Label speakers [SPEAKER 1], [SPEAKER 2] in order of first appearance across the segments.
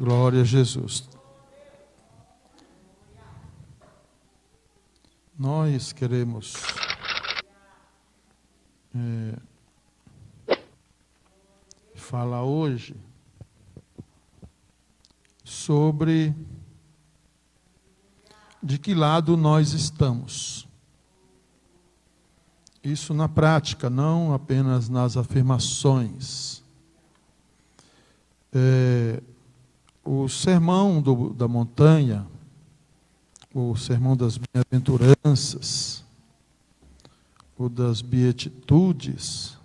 [SPEAKER 1] Glória a Jesus. Nós queremos falar hoje sobre de que lado nós estamos. Isso na prática, não apenas nas afirmações. O sermão da montanha, o sermão das bem-aventuranças, o das beatitudes,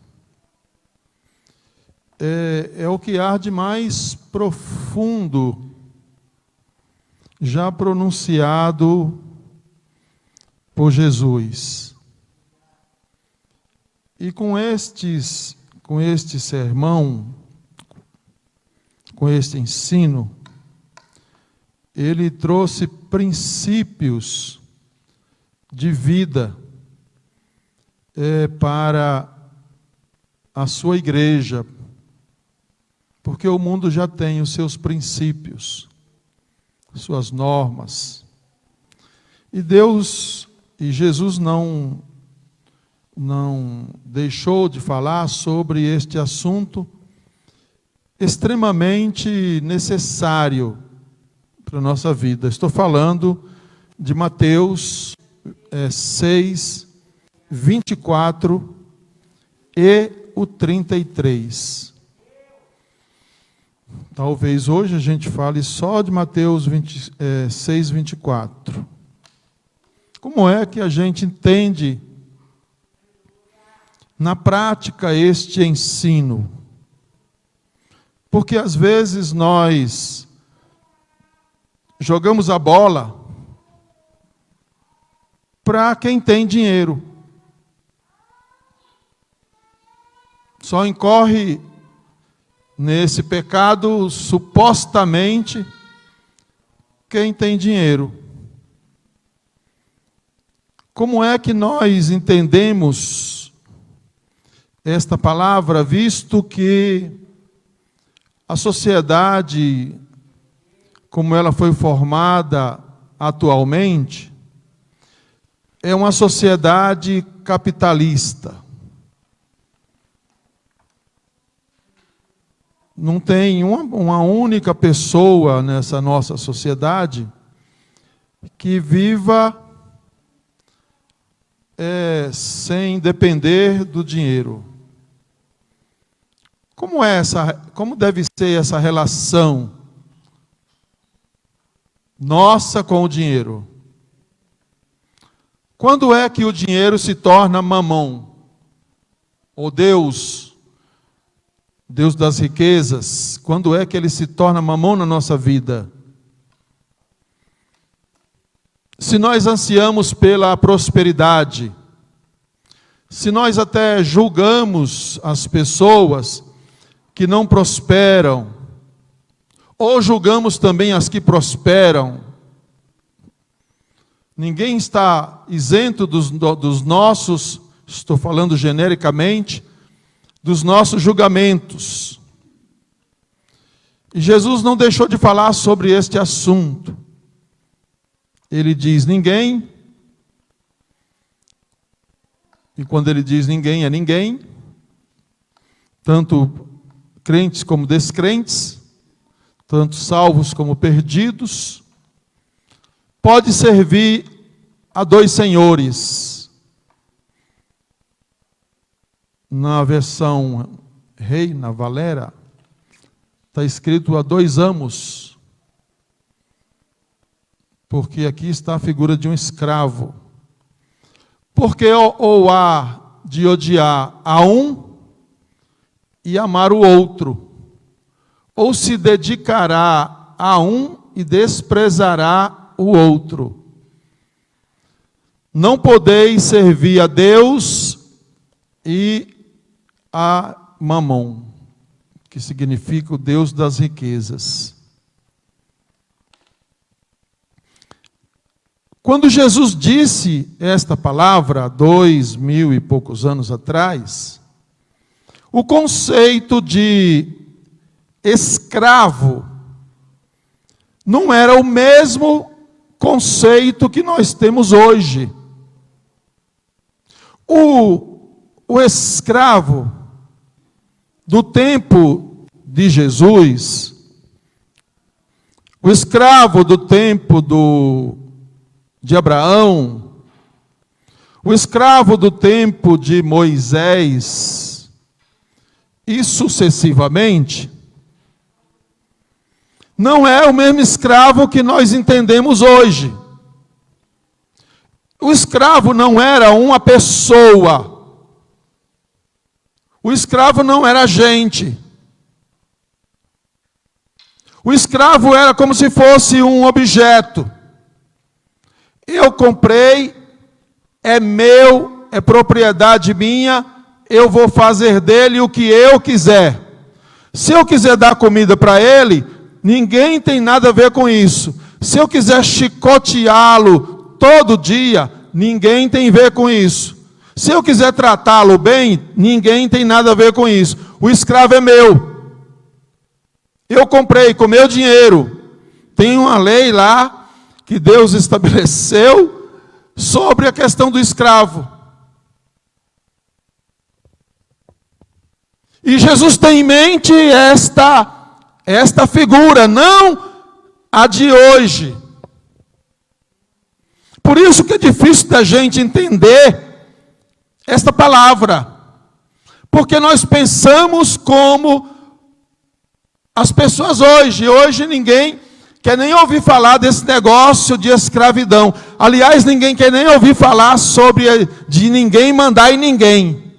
[SPEAKER 1] é o que há de mais profundo já pronunciado por Jesus. E com este sermão, com este ensino, ele trouxe princípios de vida para a sua igreja, porque o mundo já tem os seus princípios, suas normas. E Jesus não deixou de falar sobre este assunto extremamente necessário para a nossa vida. Estou falando de Mateus 6, 24 e o 33. Talvez hoje a gente fale só de Mateus 6, 24. Como é que a gente entende na prática este ensino? Porque às vezes nós jogamos a bola para quem tem dinheiro. Só incorre nesse pecado, supostamente, quem tem dinheiro. Como é que nós entendemos esta palavra, visto que a sociedade, como ela foi formada atualmente, é uma sociedade capitalista. Não tem uma única pessoa nessa nossa sociedade que viva sem depender do dinheiro. Como deve ser essa relação nossa com o dinheiro? Quando é que o dinheiro se torna mamão? Ou Deus das riquezas, quando é que ele se torna mamão na nossa vida? Se nós ansiamos pela prosperidade, se nós até julgamos as pessoas que não prosperam, ou julgamos também as que prosperam, ninguém está isento dos nossos, estou falando genericamente, dos nossos julgamentos. E Jesus não deixou de falar sobre este assunto. Ele diz ninguém, e quando ele diz ninguém, é ninguém, tanto crentes como descrentes, tanto salvos como perdidos, pode servir a dois senhores. Na versão Reina Valera, está escrito a dois amos, porque aqui está a figura de um escravo. Porque ou há de odiar a um e amar o outro, ou se dedicará a um e desprezará o outro. Não podeis servir a Deus e a Mamon, que significa o Deus das riquezas. Quando Jesus disse esta palavra, há 2000 e poucos anos atrás, o conceito de escravo não era o mesmo conceito que nós temos hoje. O escravo do tempo de Jesus, o escravo do tempo de Abraão, o escravo do tempo de Moisés, e sucessivamente, não é o mesmo escravo que nós entendemos hoje. O escravo não era uma pessoa. O escravo não era gente. O escravo era como se fosse um objeto. Eu comprei, é meu, é propriedade minha, eu vou fazer dele o que eu quiser. Se eu quiser dar comida para ele, ninguém tem nada a ver com isso. Se eu quiser chicoteá-lo todo dia, ninguém tem a ver com isso. Se eu quiser tratá-lo bem, ninguém tem nada a ver com isso. O escravo é meu. Eu comprei com meu dinheiro. Tem uma lei lá que Deus estabeleceu sobre a questão do escravo. E Jesus tem em mente esta figura, não a de hoje. Por isso que é difícil da gente entender esta palavra. Porque nós pensamos como as pessoas hoje. Hoje ninguém quer nem ouvir falar desse negócio de escravidão. Aliás, ninguém quer nem ouvir falar de ninguém mandar em ninguém.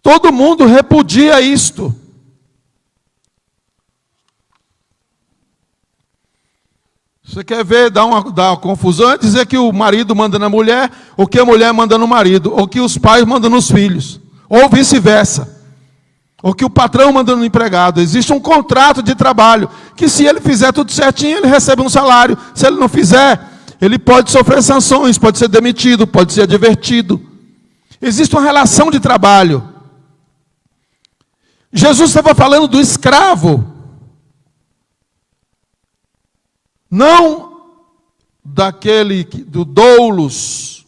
[SPEAKER 1] Todo mundo repudia isto. Você quer ver, dar uma confusão, é dizer que o marido manda na mulher, ou que a mulher manda no marido, ou que os pais mandam nos filhos, ou vice-versa. Ou que o patrão manda no empregado. Existe um contrato de trabalho, que se ele fizer tudo certinho, ele recebe um salário. Se ele não fizer, ele pode sofrer sanções, pode ser demitido, pode ser advertido. Existe uma relação de trabalho. Jesus estava falando do escravo. Não do doulos.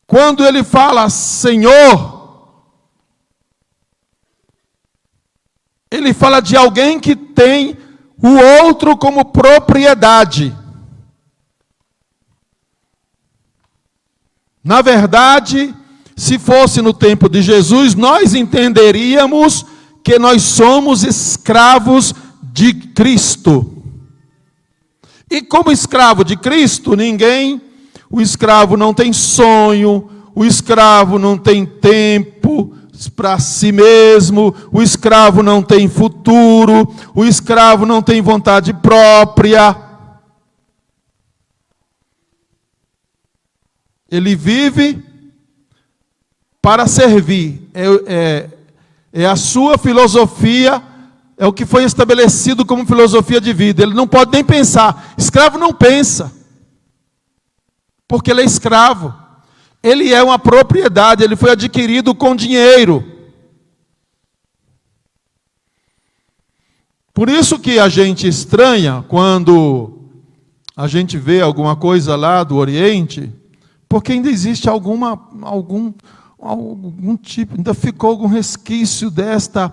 [SPEAKER 1] Quando ele fala Senhor, ele fala de alguém que tem o outro como propriedade. Na verdade, se fosse no tempo de Jesus, nós entenderíamos que nós somos escravos de Cristo. E como escravo de Cristo, o escravo não tem sonho, o escravo não tem tempo para si mesmo, o escravo não tem futuro, o escravo não tem vontade própria. Ele vive para servir. É a sua filosofia. É o que foi estabelecido como filosofia de vida. Ele não pode nem pensar. Escravo não pensa. Porque ele é escravo. Ele é uma propriedade. Ele foi adquirido com dinheiro. Por isso que a gente estranha quando a gente vê alguma coisa lá do Oriente. Porque ainda existe algum tipo, ainda ficou algum resquício desta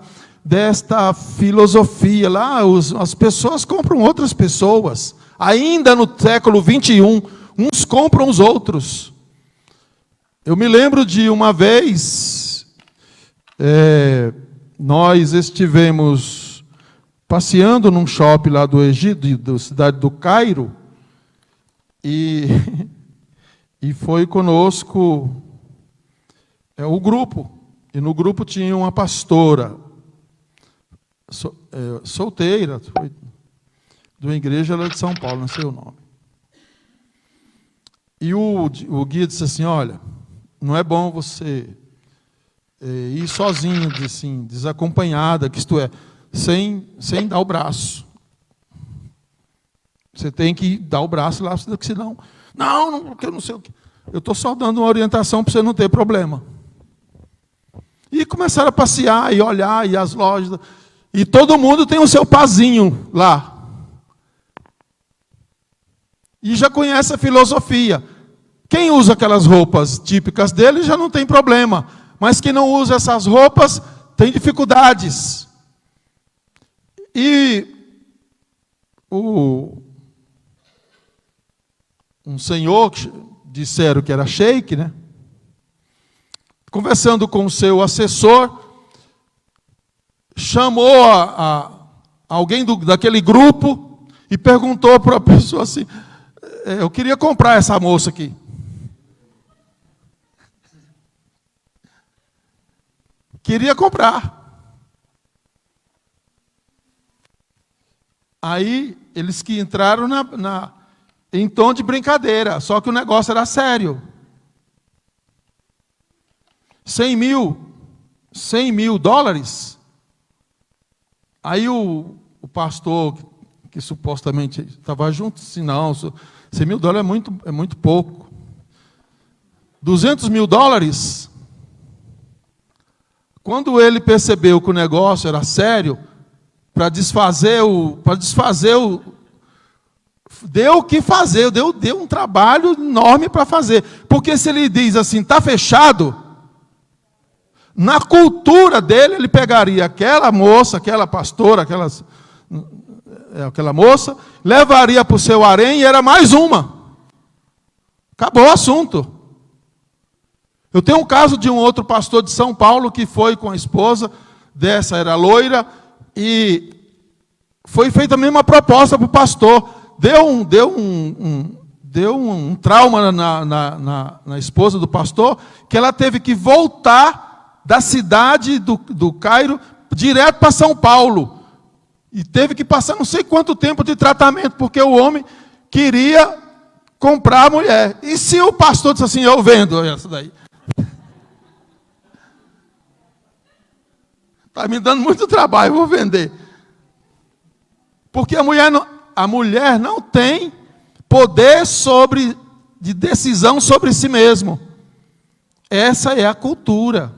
[SPEAKER 1] filosofia. Lá as pessoas compram outras pessoas. Ainda no século 21, uns compram os outros. Eu me lembro de uma vez, nós estivemos passeando num shopping lá do Egito, da cidade do Cairo, e foi conosco o grupo. E no grupo tinha uma pastora, solteira, foi de uma igreja lá de São Paulo, não sei o nome. E o guia disse assim: olha, não é bom você ir sozinho, assim, desacompanhada, que isto é, sem dar o braço. Você tem que dar o braço lá, porque senão, porque eu não sei o que. Eu estou só dando uma orientação para você não ter problema. E começaram a passear e olhar, e as lojas. E todo mundo tem o seu pazinho lá. E já conhece a filosofia. Quem usa aquelas roupas típicas dele já não tem problema. Mas quem não usa essas roupas tem dificuldades. E um senhor, que disseram que era sheik, né? Conversando com o seu assessor, chamou alguém daquele grupo e perguntou para a pessoa assim: eu queria comprar essa moça aqui. Queria comprar. Aí eles que entraram em tom de brincadeira, só que o negócio era sério. 100 mil dólares. Aí o pastor, que supostamente estava junto, disse: não, 100 mil dólares é muito pouco. 200 mil dólares. Quando ele percebeu que o negócio era sério, para desfazer deu o que fazer, deu um trabalho enorme para fazer. Porque se ele diz assim, está fechado, na cultura dele, ele pegaria aquela moça, aquela pastora, aquela moça, levaria para o seu harém e era mais uma. Acabou o assunto. Eu tenho um caso de um outro pastor de São Paulo que foi com a esposa, dessa era loira, e foi feita a mesma proposta para o pastor. Deu um trauma na esposa do pastor, que ela teve que voltar da cidade do Cairo direto para São Paulo. E teve que passar não sei quanto tempo de tratamento, porque o homem queria comprar a mulher. E se o pastor disse assim: eu vendo essa daí? Está me dando muito trabalho, eu vou vender. Porque a mulher não tem poder de decisão sobre si mesmo. Essa é a cultura.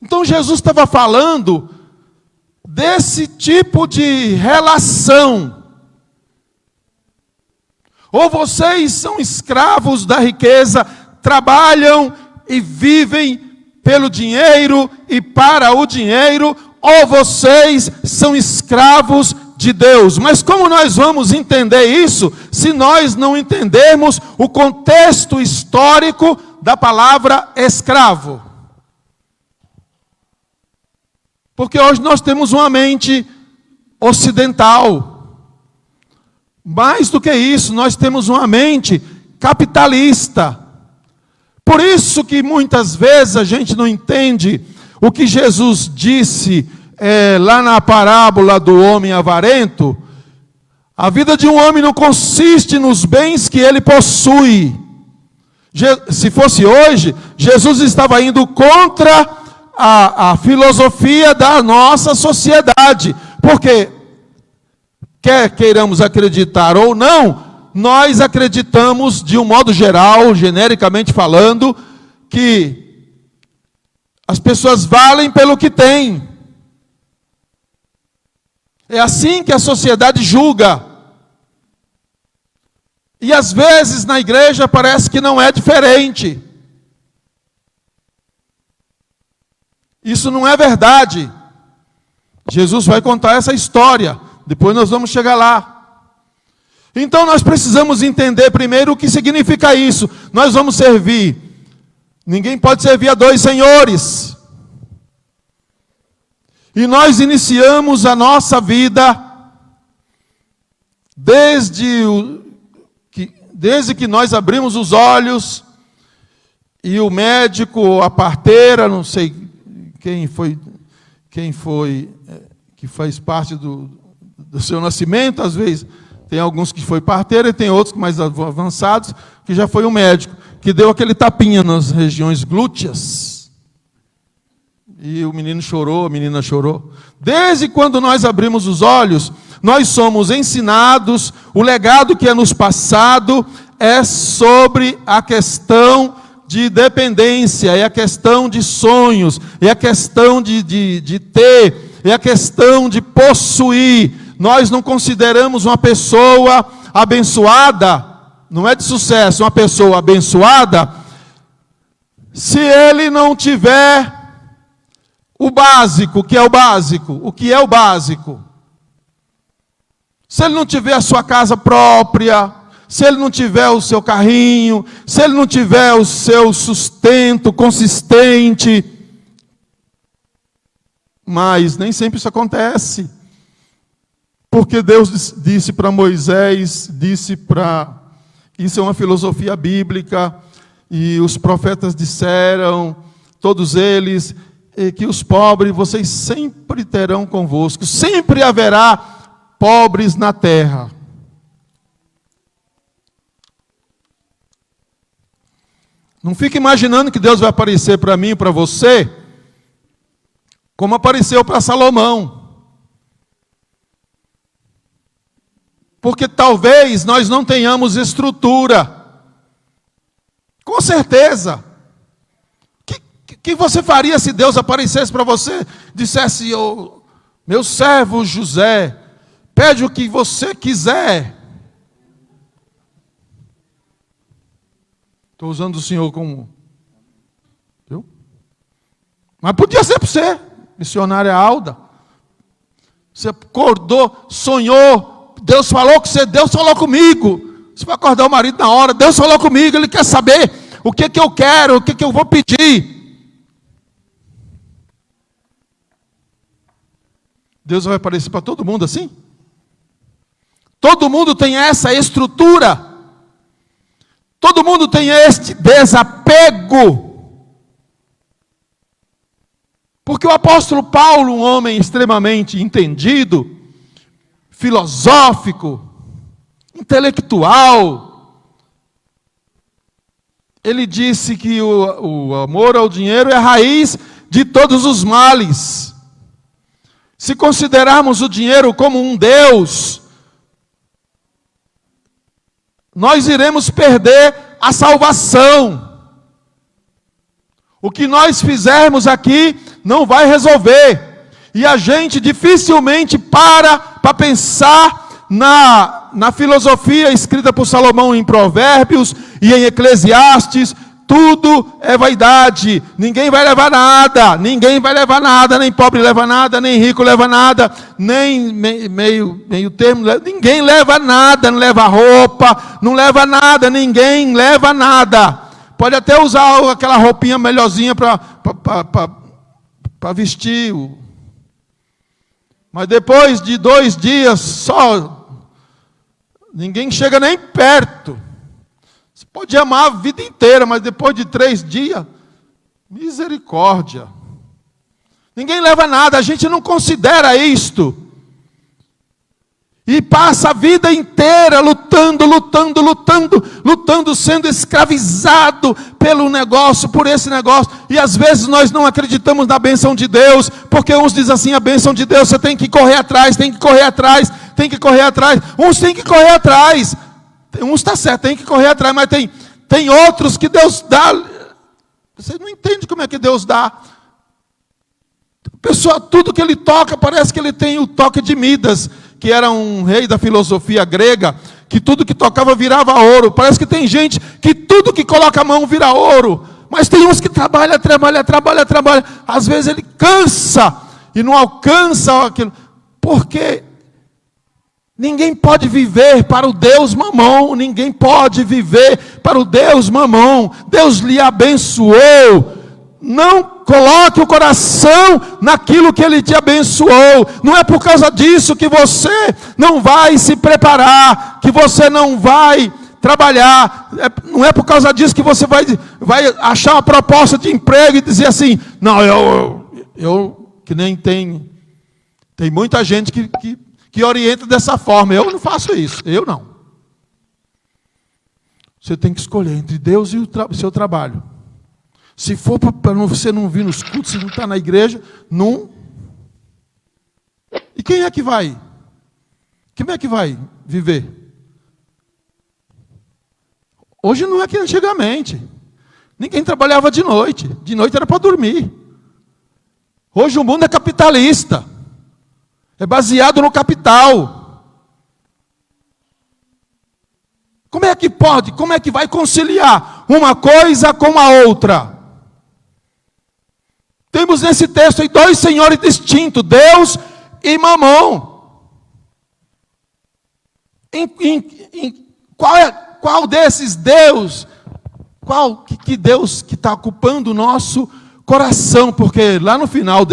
[SPEAKER 1] Então Jesus estava falando desse tipo de relação. Ou vocês são escravos da riqueza, trabalham e vivem pelo dinheiro e para o dinheiro, ou vocês são escravos de Deus. Mas como nós vamos entender isso se nós não entendermos o contexto histórico da palavra escravo? Porque hoje nós temos uma mente ocidental. Mais do que isso, nós temos uma mente capitalista. Por isso que muitas vezes a gente não entende o que Jesus disse lá na parábola do homem avarento. A vida de um homem não consiste nos bens que ele possui. Se fosse hoje, Jesus estava indo contra a filosofia da nossa sociedade. Porque, quer queiramos acreditar ou não, nós acreditamos, de um modo geral, genericamente falando, que as pessoas valem pelo que têm. É assim que a sociedade julga. E às vezes na igreja parece que não é diferente. Isso não é verdade. Jesus vai contar essa história. Depois nós vamos chegar lá. Então nós precisamos entender primeiro o que significa isso. Nós vamos servir. Ninguém pode servir a dois senhores. E nós iniciamos a nossa vida desde que nós abrimos os olhos e o médico, a parteira, não sei quem foi que faz parte do seu nascimento, às vezes tem alguns que foi parteira e tem outros mais avançados que já foi um médico, que deu aquele tapinha nas regiões glúteas. E o menino chorou, a menina chorou. Desde quando nós abrimos os olhos, nós somos ensinados, o legado que é nos passado é sobre a questão de dependência, é a questão de sonhos, é a questão de ter, é a questão de possuir. Nós não consideramos uma pessoa abençoada, não é de sucesso, uma pessoa abençoada, se ele não tiver o básico. O que é o básico? O que é o básico? Se ele não tiver a sua casa própria, se ele não tiver o seu carrinho, se ele não tiver o seu sustento consistente. Mas nem sempre isso acontece. Porque Deus disse para Moisés, isso é uma filosofia bíblica, e os profetas disseram, todos eles, que os pobres vocês sempre terão convosco, sempre haverá pobres na terra. Não fique imaginando que Deus vai aparecer para mim e para você, como apareceu para Salomão. Porque talvez nós não tenhamos estrutura. Com certeza. O que você faria se Deus aparecesse para você, dissesse, meu servo José, pede o que você quiser. Estou usando o senhor como... Viu? Mas podia ser para você, missionária Alda. Você acordou, sonhou, Deus falou com você, Deus falou comigo. Você vai acordar o marido na hora, Deus falou comigo, Ele quer saber o que eu quero, o que eu vou pedir. Deus vai aparecer para todo mundo assim? Todo mundo tem essa estrutura. Todo mundo tem este desapego. Porque o apóstolo Paulo, um homem extremamente entendido, filosófico, intelectual, ele disse que o amor ao dinheiro é a raiz de todos os males. Se considerarmos o dinheiro como um Deus, nós iremos perder a salvação. O que nós fizermos aqui não vai resolver. E a gente dificilmente para pensar na filosofia escrita por Salomão em Provérbios e em Eclesiastes. Tudo é vaidade, ninguém vai levar nada, nem pobre leva nada, nem rico leva nada, nem meio termo, ninguém leva nada, não leva roupa, não leva nada, ninguém leva nada. Pode até usar aquela roupinha melhorzinha para vestir, mas depois de 2 dias só, ninguém chega nem perto. Você pode amar a vida inteira, mas depois de 3 dias, misericórdia. Ninguém leva nada, a gente não considera isto. E passa a vida inteira lutando, sendo escravizado pelo negócio, por esse negócio. E às vezes nós não acreditamos na bênção de Deus, porque uns dizem assim, a bênção de Deus, você tem que correr atrás, tem que correr atrás. Uns têm que correr atrás. Uns está certo, tem que correr atrás, mas tem outros que Deus dá. Você não entende como é que Deus dá. A pessoa, tudo que ele toca, parece que ele tem o toque de Midas, que era um rei da filosofia grega, que tudo que tocava virava ouro. Parece que tem gente que tudo que coloca a mão vira ouro. Mas tem uns que trabalha. Às vezes ele cansa e não alcança aquilo. Porque ninguém pode viver para o Deus Mamão. Ninguém pode viver para o Deus Mamão. Deus lhe abençoou. Não coloque o coração naquilo que Ele te abençoou. Não é por causa disso que você não vai se preparar, que você não vai trabalhar. Não é por causa disso que você vai achar uma proposta de emprego e dizer assim, não, eu que nem tem muita gente que orienta dessa forma. Eu não faço isso, eu não. Você tem que escolher entre Deus e o seu trabalho. Se for para você não vir nos cultos, se não está na igreja, não. E quem é que vai? Quem é que vai viver? Hoje não é que antigamente. Ninguém trabalhava de noite era para dormir. Hoje o mundo é capitalista, é baseado no capital. Como é que pode, como é que vai conciliar uma coisa com a outra? Temos nesse texto aí dois senhores distintos, Deus e Mamon. Qual desses Deus, que Deus que está ocupando o nosso coração? Porque lá no final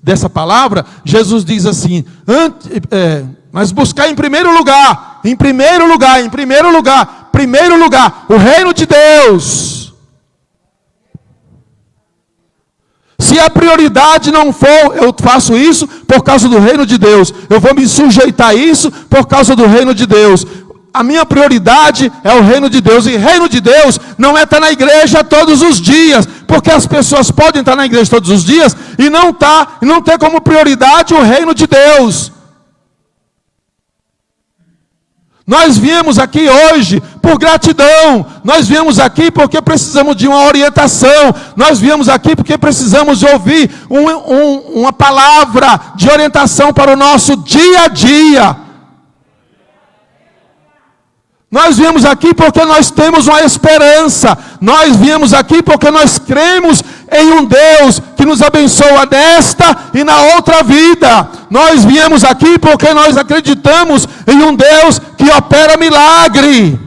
[SPEAKER 1] dessa palavra, Jesus diz assim, mas buscar em primeiro lugar, o reino de Deus. Se a prioridade não for, eu faço isso por causa do reino de Deus, eu vou me sujeitar a isso por causa do reino de Deus. A minha prioridade é o reino de Deus, e reino de Deus não é estar na igreja todos os dias, porque as pessoas podem estar na igreja todos os dias e não ter como prioridade o reino de Deus. Nós viemos aqui hoje por gratidão, nós viemos aqui porque precisamos de uma orientação, nós viemos aqui porque precisamos ouvir uma palavra de orientação para o nosso dia a dia. Nós viemos aqui porque nós temos uma esperança, nós viemos aqui porque nós cremos em um Deus que nos abençoa nesta e na outra vida. Nós viemos aqui porque nós acreditamos em um Deus que opera milagre.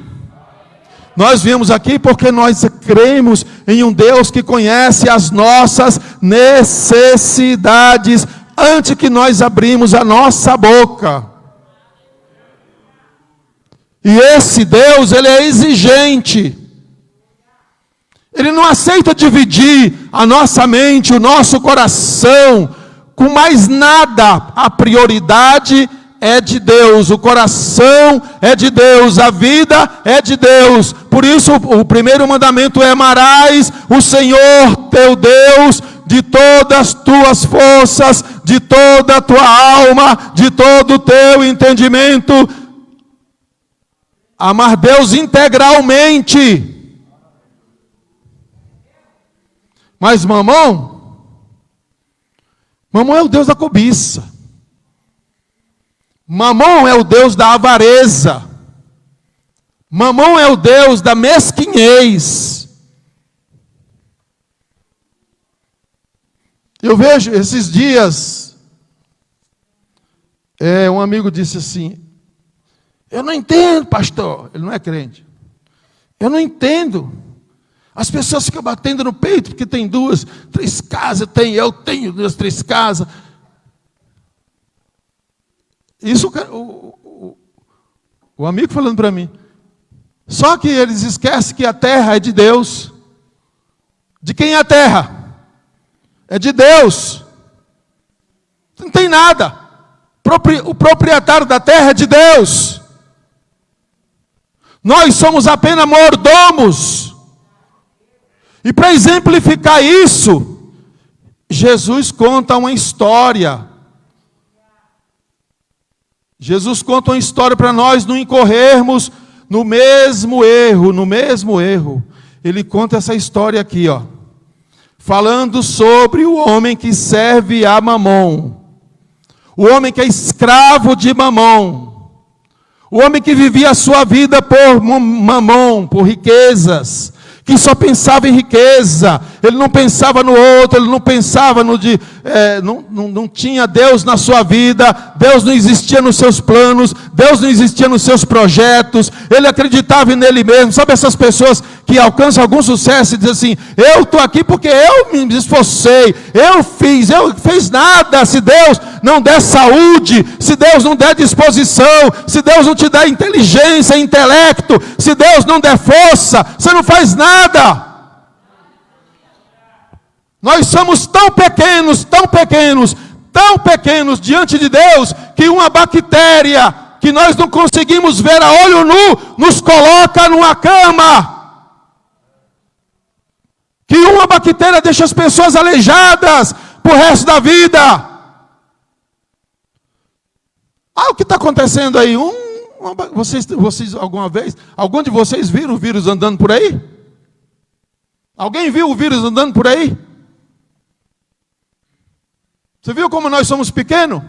[SPEAKER 1] Nós viemos aqui porque nós cremos em um Deus que conhece as nossas necessidades antes que nós abrimos a nossa boca. E esse Deus, ele é exigente. Ele não aceita dividir a nossa mente, o nosso coração com mais nada. A prioridade é de Deus, o coração é de Deus, a vida é de Deus. Por isso o primeiro mandamento é: amarás o Senhor teu Deus de todas as tuas forças, de toda a tua alma, de todo o teu entendimento. Amar Deus integralmente. Mas Mamon é o Deus da cobiça. Mamon é o Deus da avareza. Mamon é o Deus da mesquinhez. Eu vejo esses dias, um amigo disse assim: eu não entendo, pastor. Ele não é crente. Eu não entendo. As pessoas ficam batendo no peito porque tem 2, 3 casas. Eu tenho 2, 3 casas. Isso o amigo falando para mim. Só que eles esquecem que a terra é de Deus. De quem é a terra? É de Deus. Não tem nada. O proprietário da terra é de Deus. Nós somos apenas mordomos. E para exemplificar isso, Jesus conta uma história. Jesus conta uma história para nós não incorrermos no mesmo erro. Ele conta essa história aqui, ó, falando sobre o homem que serve a Mamon, o homem que é escravo de Mamon, o homem que vivia a sua vida por Mamon, por riquezas, que só pensava em riqueza, ele não pensava no outro, ele não pensava não tinha Deus na sua vida, Deus não existia nos seus planos, Deus não existia nos seus projetos, ele acreditava nele mesmo. Sabe essas pessoas que alcançam algum sucesso e dizem assim: eu estou aqui porque eu me esforcei, eu fiz nada. Se Deus não der saúde, se Deus não der disposição, se Deus não te der inteligência, intelecto, se Deus não der força, você não faz nada. Nós somos tão pequenos diante de Deus, que uma bactéria que nós não conseguimos ver a olho nu, nos coloca numa cama. Que uma bactéria deixa as pessoas aleijadas pro resto da vida. O que está acontecendo aí? Vocês alguma vez, algum de vocês viram o vírus andando por aí? Alguém viu o vírus andando por aí? Você viu como nós somos pequenos?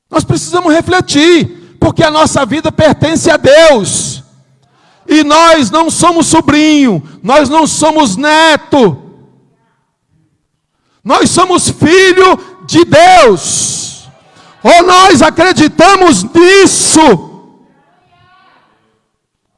[SPEAKER 1] Nós precisamos refletir, porque a nossa vida pertence a Deus. E nós não somos sobrinho, nós não somos neto. Nós somos filho de Deus. Ou nós acreditamos nisso,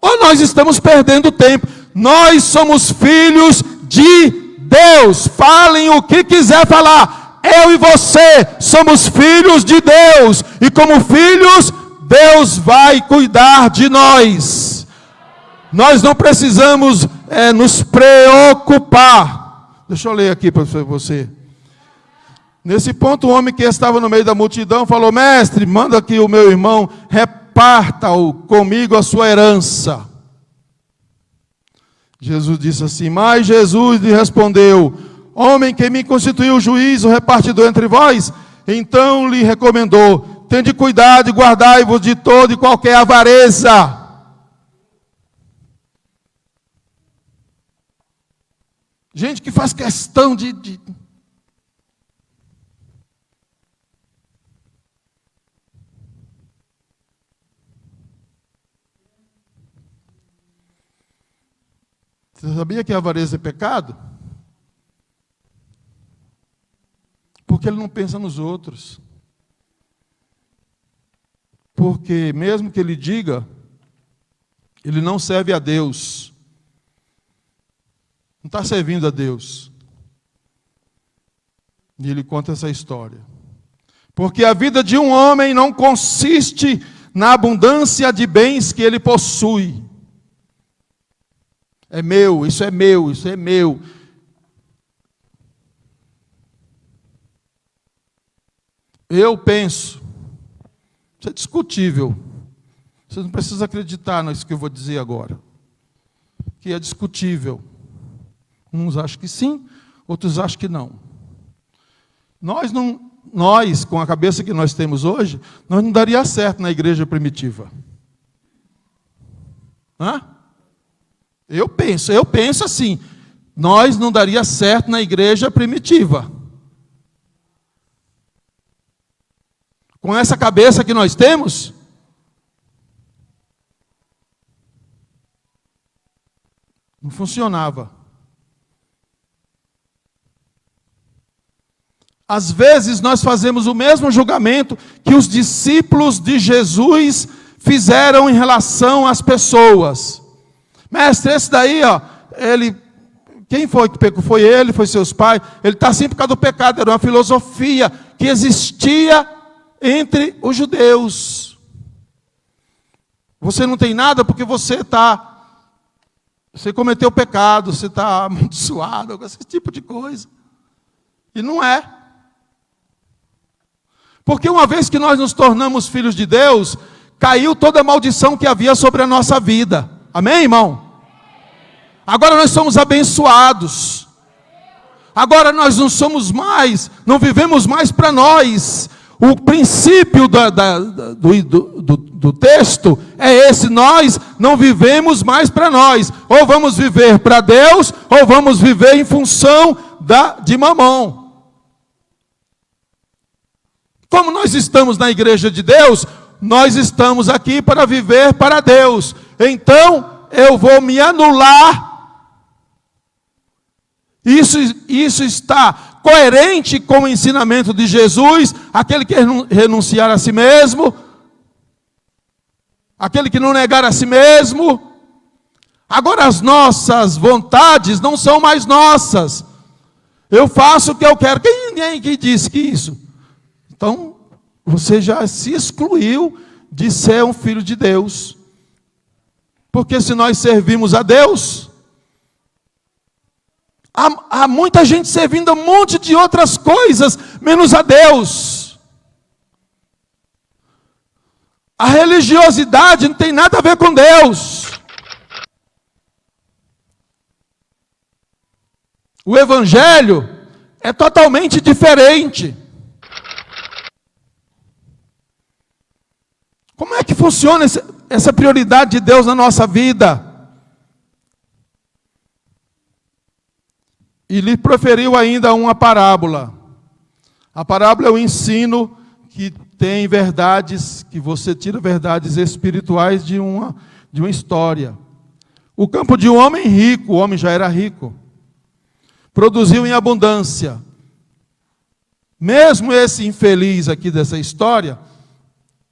[SPEAKER 1] ou nós estamos perdendo tempo. Nós somos filhos de Deus. Falem o que quiser falar. Eu e você somos filhos de Deus. E como filhos, Deus vai cuidar de nós. Nós não precisamos nos preocupar. Deixa eu ler aqui para você. Nesse ponto, o homem que estava no meio da multidão falou: mestre, manda que o meu irmão reparta comigo a sua herança. Jesus disse assim: mas Jesus lhe respondeu: homem que me constituiu juiz, o repartidor entre vós. Então lhe recomendou: tende cuidado e guardai-vos de toda e qualquer avareza. Gente que faz questão de... Você sabia que a avareza é pecado? Porque ele não pensa nos outros. Porque mesmo que ele diga, ele não serve a Deus. Não está servindo a Deus. E ele conta essa história. Porque a vida de um homem não consiste na abundância de bens que ele possui. É meu, isso é meu, isso é meu. Eu penso, isso é discutível. Você não precisa acreditar nisso que eu vou dizer agora. Que é discutível. Uns acham que sim, outros acham que não. Nós, com a cabeça que nós temos hoje, nós não daria certo na igreja primitiva. Hã? Eu penso assim, nós não daria certo na igreja primitiva. Com essa cabeça que nós temos, não funcionava. Às vezes nós fazemos o mesmo julgamento que os discípulos de Jesus fizeram em relação às pessoas. Mestre, esse daí, quem foi que pecou? Foi ele, foi seus pais. Ele está assim por causa do pecado. Era uma filosofia que existia entre os judeus. Você não tem nada porque você cometeu pecado, você está amaldiçoado, esse tipo de coisa. E não é. Porque uma vez que nós nos tornamos filhos de Deus, caiu toda a maldição que havia sobre a nossa vida. Amém, irmão? Agora nós somos abençoados. Agora nós não somos mais, não vivemos mais para nós. O princípio do texto é esse: nós não vivemos mais para nós. Ou vamos viver para Deus, ou vamos viver em função de mamão. Como nós estamos na igreja de Deus, nós estamos aqui para viver para Deus. Então, eu vou me anular. Isso está coerente com o ensinamento de Jesus, aquele que renunciar a si mesmo, aquele que não negar a si mesmo. Agora as nossas vontades não são mais nossas. Eu faço o que eu quero. Quem que disse que isso? Então, você já se excluiu de ser um filho de Deus. Porque se nós servimos a Deus, há muita gente servindo a um monte de outras coisas, menos a Deus. A religiosidade não tem nada a ver com Deus. O Evangelho é totalmente diferente. Como é que funciona essa prioridade de Deus na nossa vida? E lhe proferiu ainda uma parábola. A parábola é o ensino que tem verdades, que você tira verdades espirituais de uma história. O campo de um homem rico, o homem já era rico, produziu em abundância. Mesmo esse infeliz aqui dessa história,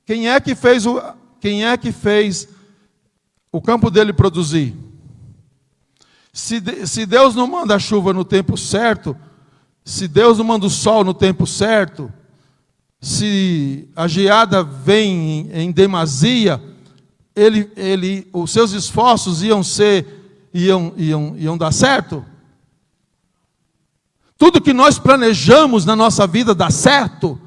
[SPEAKER 1] quem é que fez o campo dele produzir? Se Deus não manda a chuva no tempo certo, se Deus não manda o sol no tempo certo, se a geada vem em demasia, os seus esforços iam dar certo? Tudo que nós planejamos na nossa vida dá certo?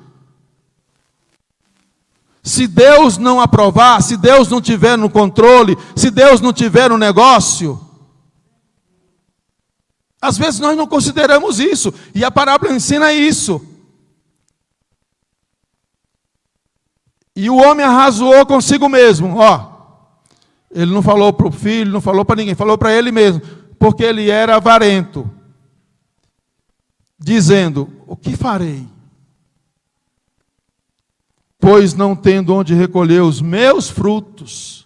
[SPEAKER 1] Se Deus não aprovar, se Deus não tiver no controle, se Deus não tiver no negócio, às vezes nós não consideramos isso, e a parábola ensina isso. E o homem arrazoou consigo mesmo, ele não falou para o filho, não falou para ninguém, falou para ele mesmo, porque ele era avarento, dizendo: o que farei? Pois não tendo onde recolher os meus frutos.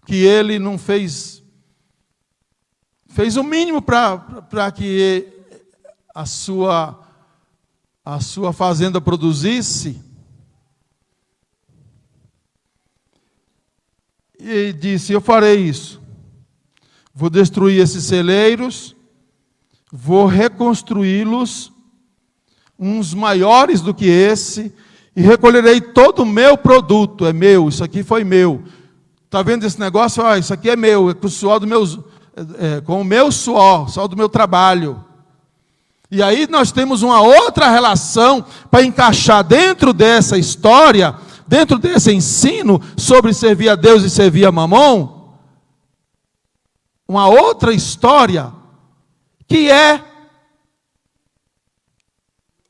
[SPEAKER 1] Que ele não fez o mínimo para que a sua fazenda produzisse. E disse: eu farei isso. Vou destruir esses celeiros, vou reconstruí-los, uns maiores do que esse, e recolherei todo o meu produto. É meu, isso aqui foi meu. Está vendo esse negócio? Isso aqui é meu, é com o suor com o meu suor do meu trabalho. E aí nós temos uma outra relação para encaixar dentro dessa história, dentro desse ensino sobre servir a Deus e servir a Mamon, uma outra história, que é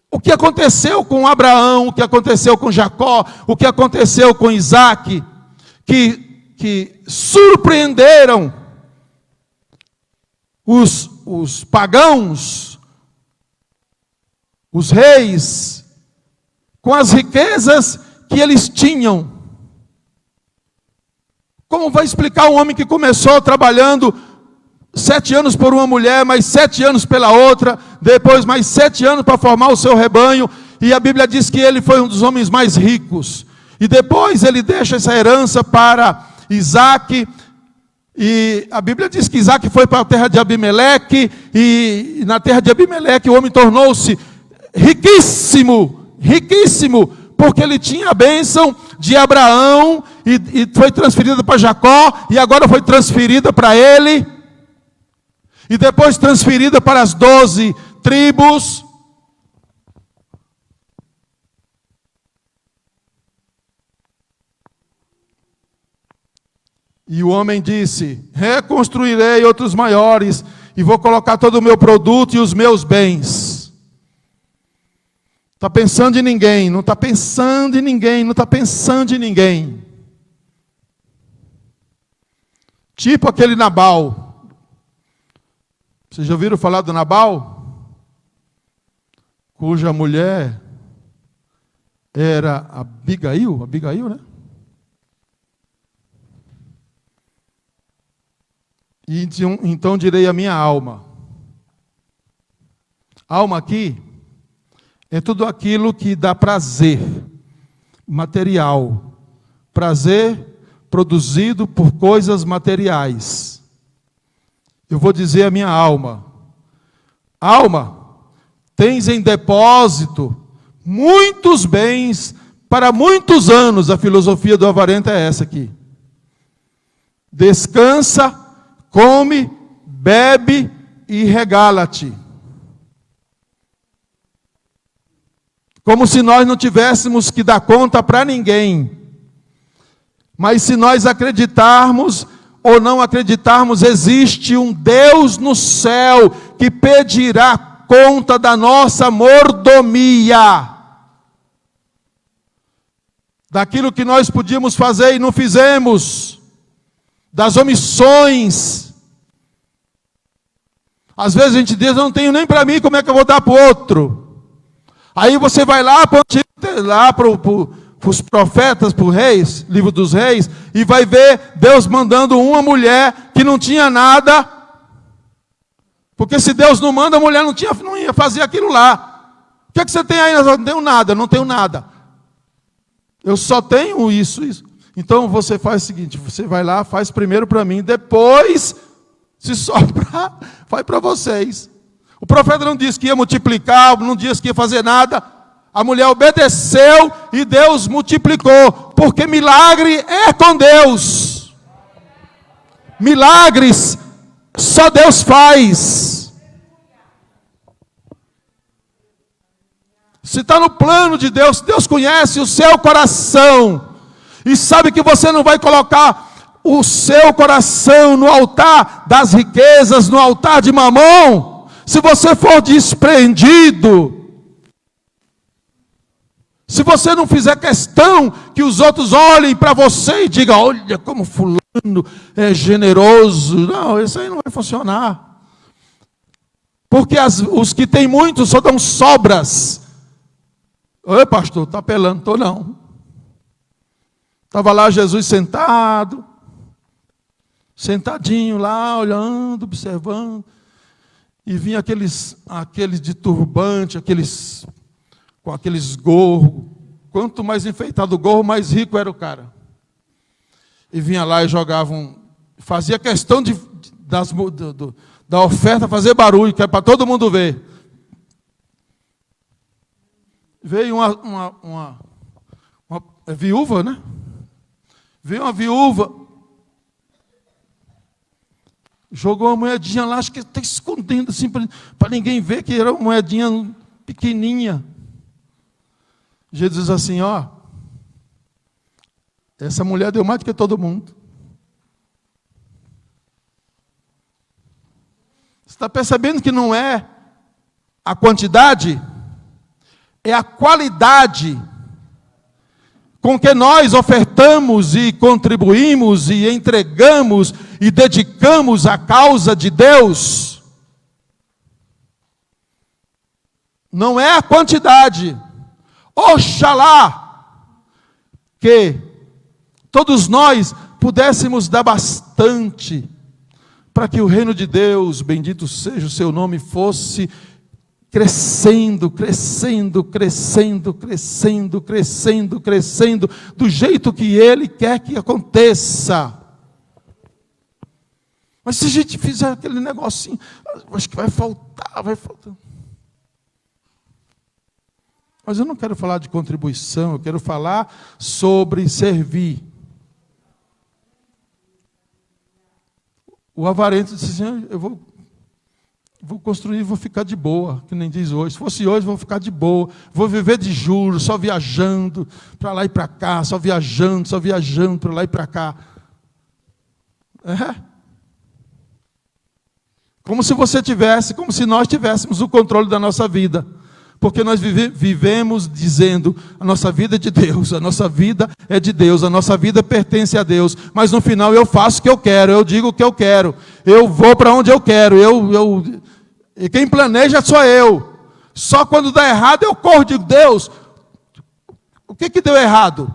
[SPEAKER 1] o que aconteceu com Abraão, o que aconteceu com Jacó, o que aconteceu com Isaac, que surpreenderam os pagãos, os reis, com as riquezas que eles tinham. Como vai explicar um homem que começou trabalhando 7 anos por uma mulher, mais 7 anos pela outra, depois mais 7 anos para formar o seu rebanho, e a Bíblia diz que ele foi um dos homens mais ricos, e depois ele deixa essa herança para Isaac, e a Bíblia diz que Isaac foi para a terra de Abimeleque, e na terra de Abimeleque o homem tornou-se riquíssimo, porque ele tinha a bênção de Abraão, e foi transferida para Jacó, e agora foi transferida para ele, e depois transferida para as 12 tribos. E o homem disse: reconstruirei outros maiores, e vou colocar todo o meu produto e os meus bens. Está pensando em ninguém, não está pensando em ninguém, não está pensando em ninguém. Tipo aquele Nabal. Vocês já ouviram falar do Nabal? Cuja mulher era Abigail, né? E então direi a minha alma. Alma aqui é tudo aquilo que dá prazer material. Prazer produzido por coisas materiais. Eu vou dizer a minha alma: alma, tens em depósito muitos bens para muitos anos. A filosofia do avarento é essa aqui. Descansa, come, bebe e regala-te. Como se nós não tivéssemos que dar conta para ninguém. Mas se nós acreditarmos ou não acreditarmos, existe um Deus no céu que pedirá conta da nossa mordomia. Daquilo que nós podíamos fazer e não fizemos. Das omissões. Às vezes a gente diz, eu não tenho nem para mim, como é que eu vou dar para o outro? Aí você vai lá para os profetas, para os reis, livro dos reis, e vai ver Deus mandando uma mulher que não tinha nada, porque se Deus não manda, a mulher não ia fazer aquilo lá. O que é que você tem aí? Eu não tenho nada, não tenho nada. Eu só tenho isso. Então você faz o seguinte, você vai lá, faz primeiro para mim, depois, se sobrar, vai para vocês. O profeta não disse que ia multiplicar, não disse que ia fazer nada. A mulher obedeceu e Deus multiplicou, porque milagre é com Deus. Milagres só Deus faz. Se está no plano de Deus, Deus conhece o seu coração e sabe que você não vai colocar o seu coração no altar das riquezas, no altar de Mamon, se você for desprendido. Se você não fizer questão que os outros olhem para você e digam, olha como fulano é generoso. Não, isso aí não vai funcionar. Porque os que têm muito só dão sobras. Oi, pastor, está apelando? Estou não. Estava lá Jesus sentadinho lá, olhando, observando. E vinha aqueles de turbante, com aqueles gorros. Quanto mais enfeitado o gorro, mais rico era o cara. E vinha lá e jogavam, fazia questão da oferta fazer barulho, que é para todo mundo ver. Veio uma viúva, né? Veio uma viúva, jogou uma moedinha lá, acho que está escondendo assim, para ninguém ver que era uma moedinha pequenininha. Jesus diz assim, ó, essa mulher deu mais do que todo mundo. Você está percebendo que não é a quantidade, é a qualidade com que nós ofertamos e contribuímos e entregamos e dedicamos a causa de Deus. Não é a quantidade. Oxalá que todos nós pudéssemos dar bastante para que o reino de Deus, bendito seja o seu nome, fosse crescendo, crescendo, crescendo, crescendo, crescendo, crescendo, do jeito que Ele quer que aconteça. Mas se a gente fizer aquele negocinho, acho que vai faltar. Mas eu não quero falar de contribuição, eu quero falar sobre servir. O avarento disse assim, eu vou construir, vou ficar de boa, que nem diz hoje. Se fosse hoje, vou ficar de boa. Vou viver de juros, só viajando para lá e para cá, só viajando para lá e para cá. Como se nós tivéssemos o controle da nossa vida. Porque nós vivemos dizendo, a nossa vida é de Deus, a nossa vida é de Deus, a nossa vida pertence a Deus. Mas no final eu faço o que eu quero, eu digo o que eu quero, eu vou para onde eu quero, e quem planeja sou eu. Só quando dá errado eu corro e digo, Deus, o que deu errado?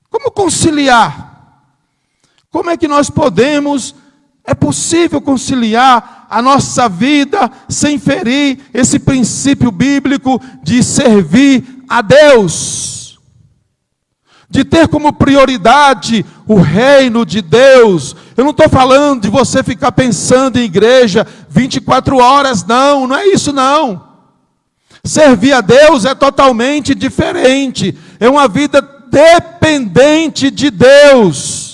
[SPEAKER 1] Como conciliar? Como é que nós é possível conciliar a nossa vida sem ferir esse princípio bíblico de servir a Deus? De ter como prioridade o reino de Deus. Eu não estou falando de você ficar pensando em igreja 24 horas, não é isso não. Servir a Deus é totalmente diferente, é uma vida dependente de Deus.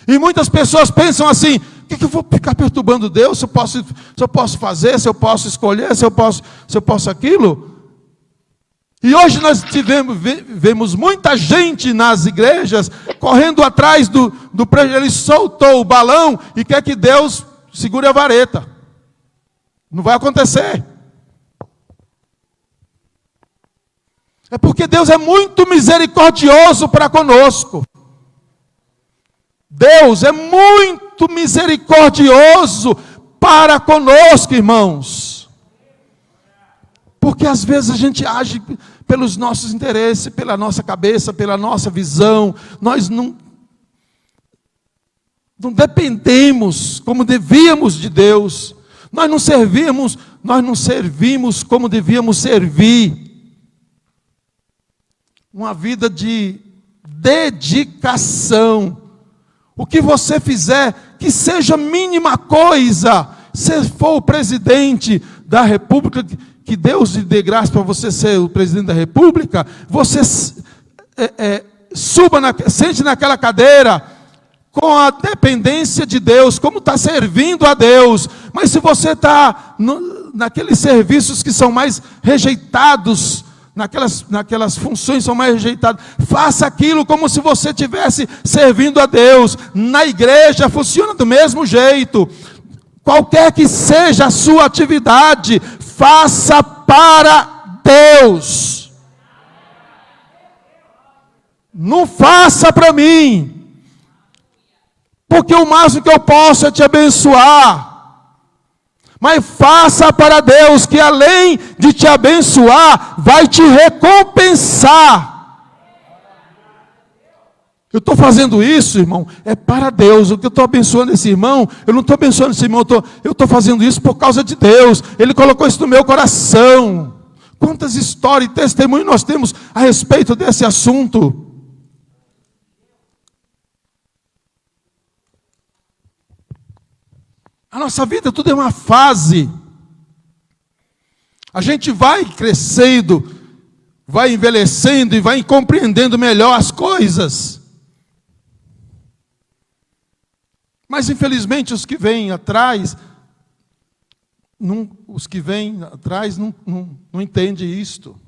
[SPEAKER 1] E muitas pessoas pensam assim, o que eu vou ficar perturbando Deus? Se eu posso fazer, se eu posso escolher, se eu posso aquilo? E hoje nós vemos muita gente nas igrejas correndo atrás do prejuízo. Ele soltou o balão e quer que Deus segure a vareta. Não vai acontecer. É porque Deus é muito misericordioso para conosco. Deus é muito misericordioso para conosco, irmãos. Porque às vezes a gente age pelos nossos interesses, pela nossa cabeça, pela nossa visão. Nós não dependemos como devíamos de Deus. Nós não servimos como devíamos servir. Uma vida de dedicação. O que você fizer, que seja mínima coisa. Se for o presidente da República, que Deus lhe dê graça para você ser o presidente da República, você sente naquela cadeira com a dependência de Deus, como está servindo a Deus. Mas se você está naqueles serviços que são mais rejeitados, naquelas funções são mais rejeitadas, faça aquilo como se você estivesse servindo a Deus. Na igreja funciona do mesmo jeito. Qualquer que seja a sua atividade, faça para Deus. Não faça para mim, porque o máximo que eu posso é te abençoar. Mas faça para Deus, que além de te abençoar, vai te recompensar. Eu estou fazendo isso, irmão, é para Deus. O que eu estou abençoando esse irmão, eu não estou abençoando esse irmão, eu estou fazendo isso por causa de Deus. Ele colocou isso no meu coração. Quantas histórias e testemunhos nós temos a respeito desse assunto. A nossa vida tudo é uma fase. A gente vai crescendo, vai envelhecendo e vai compreendendo melhor as coisas. Mas infelizmente os que vêm atrás não entendem isto.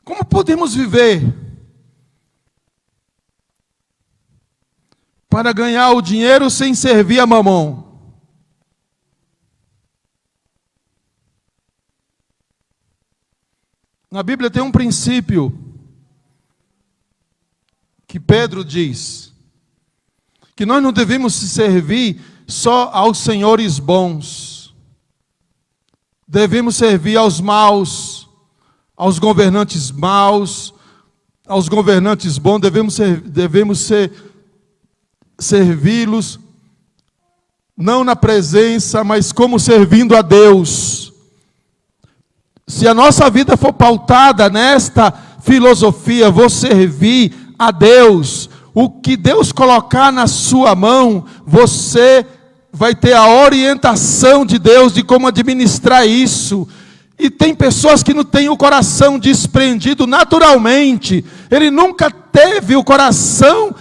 [SPEAKER 1] Como podemos viver para ganhar o dinheiro sem servir a mamão? Na Bíblia tem um princípio que Pedro diz, que nós não devemos se servir só aos senhores bons. Devemos servir aos maus, aos governantes maus, aos governantes bons. Devemos servi-los, não na presença, mas como servindo a Deus. Se a nossa vida for pautada nesta filosofia, vou servir a Deus, o que Deus colocar na sua mão, você vai ter a orientação de Deus de como administrar isso. E tem pessoas que não têm o coração desprendido naturalmente. Ele nunca teve o coração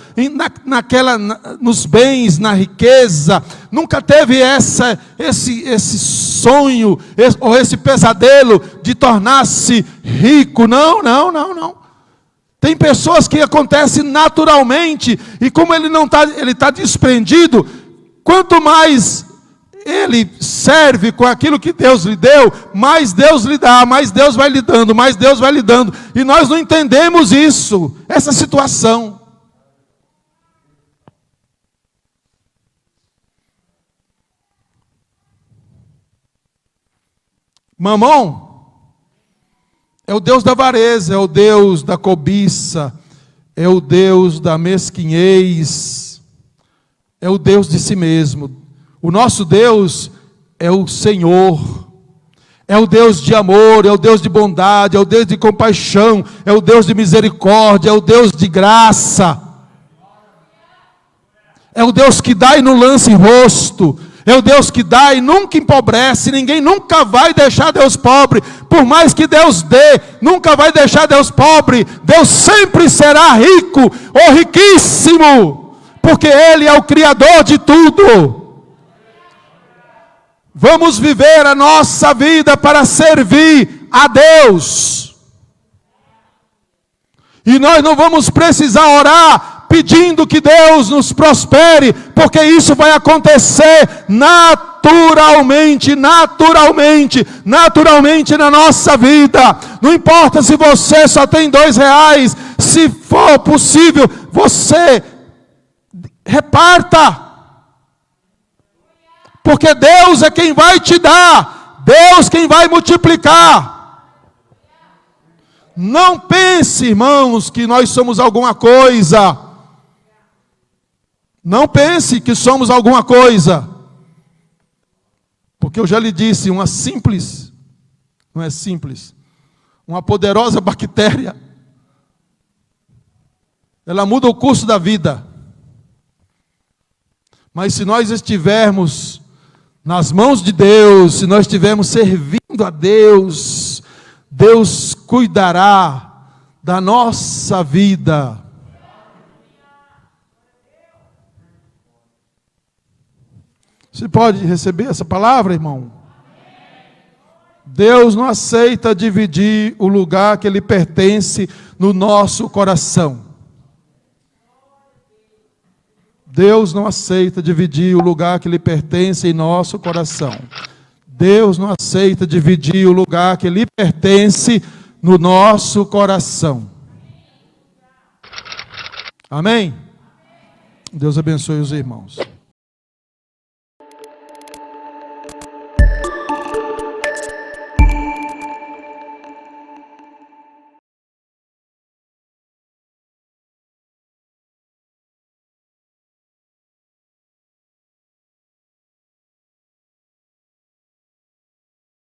[SPEAKER 1] nos bens, na riqueza. Nunca teve esse sonho, ou esse pesadelo de tornar-se rico. Não. Tem pessoas que acontece naturalmente. E como ele está desprendido, quanto mais ele serve com aquilo que Deus lhe deu, mais Deus lhe dá, mais Deus vai lhe dando, mais Deus vai lhe dando. E nós não entendemos isso, essa situação. Mamão é o Deus da avareza, é o Deus da cobiça, é o Deus da mesquinhez, é o Deus de si mesmo. O nosso Deus é o Senhor, é o Deus de amor, é o Deus de bondade, é o Deus de compaixão, é o Deus de misericórdia, é o Deus de graça, é o Deus que dá e não lança em rosto, é o Deus que dá e nunca empobrece. Ninguém nunca vai deixar Deus pobre, por mais que Deus dê, nunca vai deixar Deus pobre. Deus sempre será rico ou riquíssimo, porque Ele é o Criador de tudo. Vamos viver a nossa vida para servir a Deus. E nós não vamos precisar orar pedindo que Deus nos prospere, porque isso vai acontecer naturalmente na nossa vida. Não importa se você só tem R$2, se for possível, você reparta, porque Deus é quem vai te dar, Deus quem vai multiplicar. Não pense, irmãos, que nós somos alguma coisa. Não pense que somos alguma coisa. Porque eu já lhe disse, uma simples, não é simples, uma poderosa bactéria, ela muda o curso da vida. Mas se nós estivermos nas mãos de Deus, se nós estivermos servindo a Deus, Deus cuidará da nossa vida. Você pode receber essa palavra, irmão? Deus não aceita dividir o lugar que lhe pertence no nosso coração. Deus não aceita dividir o lugar que lhe pertence em nosso coração. Deus não aceita dividir o lugar que lhe pertence no nosso coração. Amém? Deus abençoe os irmãos.